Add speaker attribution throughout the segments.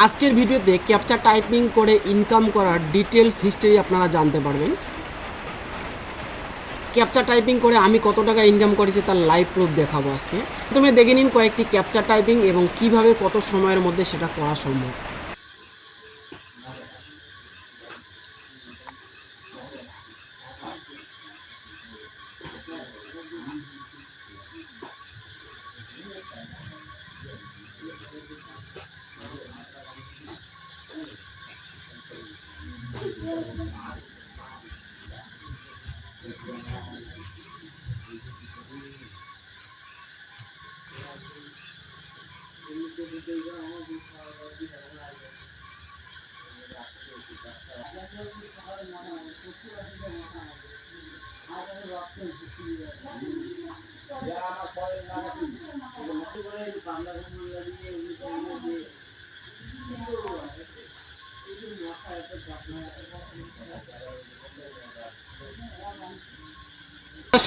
Speaker 1: আজকের ভিডিওতে captcha typing করে ইনকাম করার ডিটেলস হিস্ট্রি আপনারা জানতে পারবেন। ক্যাপচা টাইপিং করে আমি কত টাকা ইনকাম করেছি তার লাইভ প্রুফ দেখাবো আজকে। প্রথমে দেখে নিন কয়েকটি ক্যাপচা টাইপিং এবং কিভাবে কত সময়ের মধ্যে সেটা করা সম্ভব।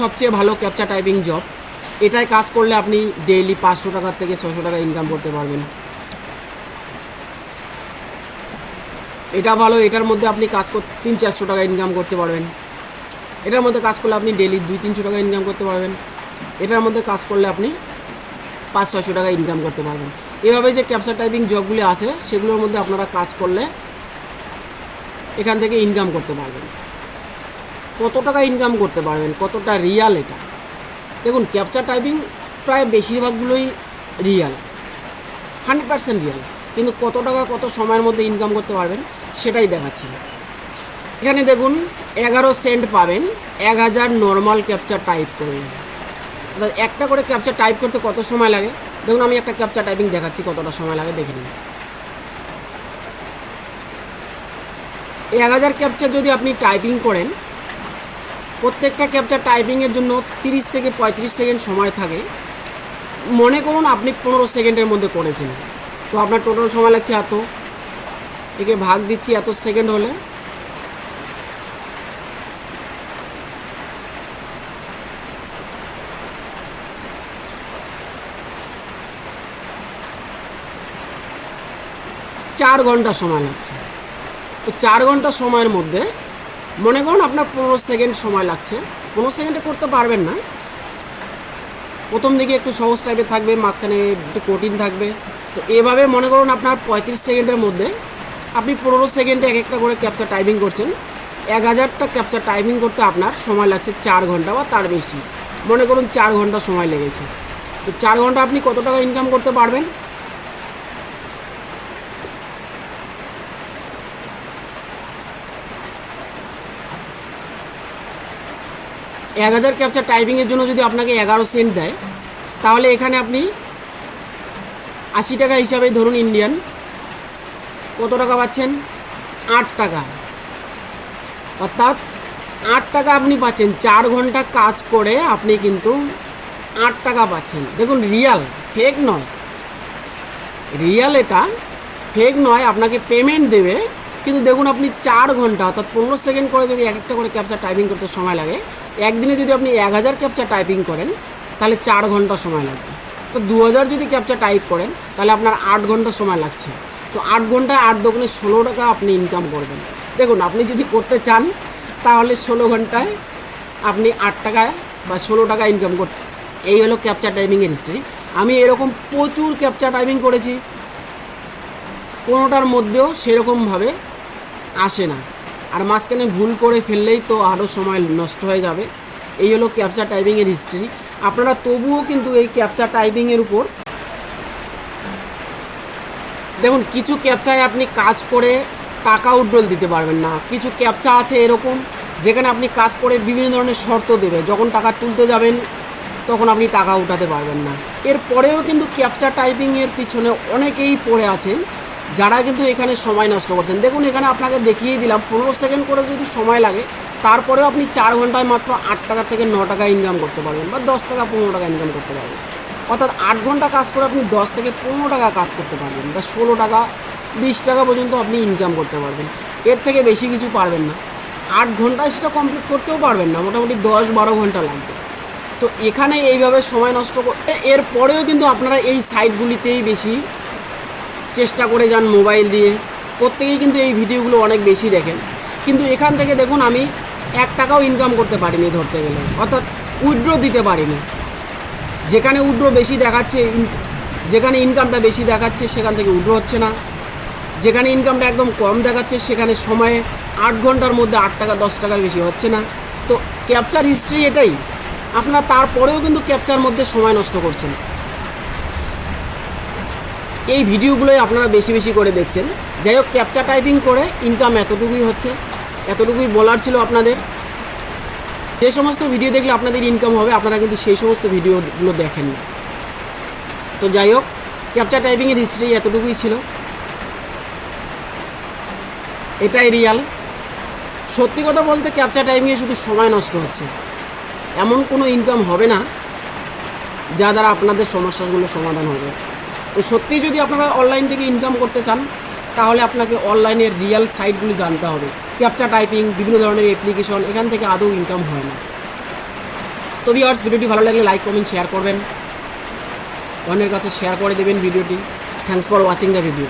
Speaker 1: সবচেয়ে ভালো ক্যাপচা টাইপিং জব। এটায় কাজ করলে আপনি ডেইলি 500 টাকা থেকে 600 টাকা ইনকাম করতে পারবেন। এটা ভালো, এটার মধ্যে আপনি কাজ করতে 300-400 টাকা ইনকাম করতে পারবেন। এটার মধ্যে কাজ করলে আপনি ডেইলি 200-300 টাকা ইনকাম করতে পারবেন। এটার মধ্যে কাজ করলে আপনি 500-600 টাকা ইনকাম করতে পারবেন। এভাবে যে ক্যাপচা টাইপিং জবগুলি আছে সেগুলোর মধ্যে আপনারা কাজ করলে এখান থেকে ইনকাম করতে পারবেন। কত টাকা ইনকাম করতে পারবেন, কতটা রিয়াল এটা দেখুন। ক্যাপচা টাইপিং প্রায় বেশিরভাগগুলোই রিয়াল, 100% রিয়াল, কিন্তু কত টাকা কত সময়ের মধ্যে ইনকাম করতে পারবেন সেটাই দেখাচ্ছি। এখানে দেখুন 11 সেন্ট পাবেন 1000 নর্মাল ক্যাপচা টাইপ করলে। অর্থাৎ একটা করে ক্যাপচা টাইপ করতে কত সময় লাগে দেখুন। আমি একটা ক্যাপচা টাইপিং দেখাচ্ছি কতটা সময় লাগে, দেখে নিন। 1000 ক্যাপচা যদি আপনি টাইপিং করেন, প্রত্যেকটা ক্যাপচা টাইপিংয়ের জন্য 30 থেকে 35 সেকেন্ড সময় থাকে। মনে করুন আপনি 15 সেকেন্ডের মধ্যে করেছেন, তো আপনার টোটাল সময় লাগছে এত, একে ভাগ দিচ্ছি এত সেকেন্ড হলে, চার ঘন্টা সময় লাগছে। তো 4 ঘন্টা সময়ের মধ্যে মনে করুন আপনার 15 সেকেন্ড সময় লাগছে। 15 সেকেন্ডে করতে পারবেন না, প্রথম দিকে একটু সহজ টাইপের থাকবে, মাঝখানে একটু কঠিন থাকবে। তো এভাবে মনে করুন আপনার 35 সেকেন্ডের মধ্যে আপনি 15 সেকেন্ডে এক একটা করে ক্যাপচা টাইপিং করছেন। 1000টা ক্যাপচা টাইপিং করতে আপনার সময় লাগছে 4 ঘন্টা বা তার বেশি। মনে করুন 4 ঘন্টা সময় লেগেছে। তো 4 ঘন্টা আপনি কত টাকা ইনকাম করতে পারবেন? এক 1000 ক্যাপচা টাইপিংয়ের জন্য যদি আপনাকে 11 সেন্ট দেয়, তাহলে এখানে আপনি 80 টাকা হিসাবে ধরুন ইন্ডিয়ান, কত টাকা পাচ্ছেন? 8 টাকা। অর্থাৎ 8 টাকা আপনি পাচ্ছেন। 4 ঘন্টা কাজ করে আপনি কিন্তু 8 টাকা পাচ্ছেন। দেখুন রিয়াল, ফেক নয়, রিয়াল, এটা ফেক নয়। আপনাকে পেমেন্ট দেবে, কিন্তু দেখুন আপনি 4 ঘন্টা অর্থাৎ 15 সেকেন্ড করে যদি এক একটা করে ক্যাপচা টাইপিং করতে সময় লাগে, একদিনে যদি আপনি 1000 ক্যাপচা টাইপিং করেন তাহলে 4 ঘন্টা সময় লাগবে। তো 2000 যদি ক্যাপচা টাইপ করেন তাহলে আপনার 8 ঘন্টা সময় লাগছে। তো 8 ঘন্টায় 8 দোকানে 16 টাকা আপনি ইনকাম করবেন। দেখুন আপনি যদি করতে চান তাহলে 16 ঘন্টায় আপনি 8 টাকায় বা 16 টাকা ইনকাম করতে। এই হলো ক্যাপচা টাইপিংয়ের হিস্ট্রি। আমি এরকম প্রচুর ক্যাপচা টাইপিং করেছি, কোনোটার মধ্যেও সেরকমভাবে আসে না। আর মাঝখানে ভুল করে ফেললেই তো আরও সময় নষ্ট হয়ে যাবে। এই হলো ক্যাপচা টাইপিংয়ের হিস্ট্রি। আপনারা তবুও কিন্তু এই ক্যাপচা টাইপিংয়ের উপর দেখুন, কিছু ক্যাপচায় আপনি কাজ করে টাকা উইথড্রল দিতে পারবেন না। কিছু ক্যাপচা আছে এরকম যেখানে আপনি কাজ করে বিভিন্ন ধরনের শর্ত দেবে, যখন টাকা তুলতে যাবেন তখন আপনি টাকা উঠাতে পারবেন না। এরপরেও কিন্তু ক্যাপচা টাইপিংয়ের পিছনে অনেকেই পড়ে আছেন যারা কিন্তু এখানে সময় নষ্ট করছেন। দেখুন এখানে আপনাকে দেখিয়ে দিলাম 15 সেকেন্ড করে যদি সময় লাগে, তারপরেও আপনি 4 ঘন্টায় মাত্র 8 টাকা থেকে 9 টাকা ইনকাম করতে পারবেন বা 10 টাকা 15 টাকা ইনকাম করতে পারবেন। অর্থাৎ 8 ঘন্টা কাজ করে আপনি 10 থেকে 15 টাকা কাজ করতে পারবেন বা 16 টাকা 20 টাকা পর্যন্ত আপনি ইনকাম করতে পারবেন। এর থেকে বেশি কিছু পারবেন না। 8 ঘন্টায় সেটা কমপ্লিট করতেও পারবেন না, মোটামুটি 10-12 ঘন্টা লাগবে। তো এখানে এইভাবে সময় নষ্ট করতে, এরপরেও কিন্তু আপনারা এই সাইটগুলিতেই বেশি চেষ্টা করে যান মোবাইল দিয়ে, প্রত্যেকেই কিন্তু এই ভিডিওগুলো অনেক বেশি দেখেন, কিন্তু এখান থেকে দেখুন আমি 1 টাকাও ইনকাম করতে পারিনি ধরতে গেলে, অর্থাৎ উইথড্র দিতে পারিনি। যেখানে উইথড্র বেশি দেখাচ্ছে, যেখানে ইনকামটা বেশি দেখাচ্ছে সেখান থেকে উইথড্র হচ্ছে না, যেখানে ইনকামটা একদম কম দেখাচ্ছে সেখানে সময়ে 8 ঘন্টার মধ্যে 8 টাকা 10 টাকার বেশি হচ্ছে না। তো ক্যাপচার হিস্ট্রি এটাই, আপনার তারপরেও কিন্তু ক্যাপচার মধ্যে সময় নষ্ট করছেন। এই ভিডিওগুলোই আপনারা বেশি বেশি করে দেখছেন। যাই হোক, ক্যাপচা টাইপিং করে ইনকাম এতটুকুই হচ্ছে, এতটুকুই বলার ছিল আপনাদের। যে সমস্ত ভিডিও দেখলে আপনাদের ইনকাম হবে আপনারা কিন্তু সেই সমস্ত ভিডিওগুলো দেখেন না। তো যাই হোক, ক্যাপচা টাইপিংয়ের হিস্ট্রি এতটুকুই ছিল, এটাই রিয়াল। সত্যি কথা বলতে ক্যাপচা টাইপিংয়ে শুধু সময় নষ্ট হচ্ছে, এমন কোনো ইনকাম হবে না যা দ্বারা আপনাদের সমস্যাগুলো সমাধান হবে। তো সত্যি যদি আপনারা অনলাইন থেকে ইনকাম করতে চান তাহলে আপনাকে অনলাইনের রিয়েল সাইটগুলি জানতে হবে। ক্যাপচা টাইপিং, বিভিন্ন ধরনের অ্যাপ্লিকেশন, এখান থেকে আদৌ ইনকাম হয় না। তো ভিউয়ার্স, ভিডিওটি ভালো লাগলে লাইক কমেন্ট শেয়ার করবেন, অন্যের কাছে শেয়ার করে দেবেন ভিডিওটি। Thanks for watching the video.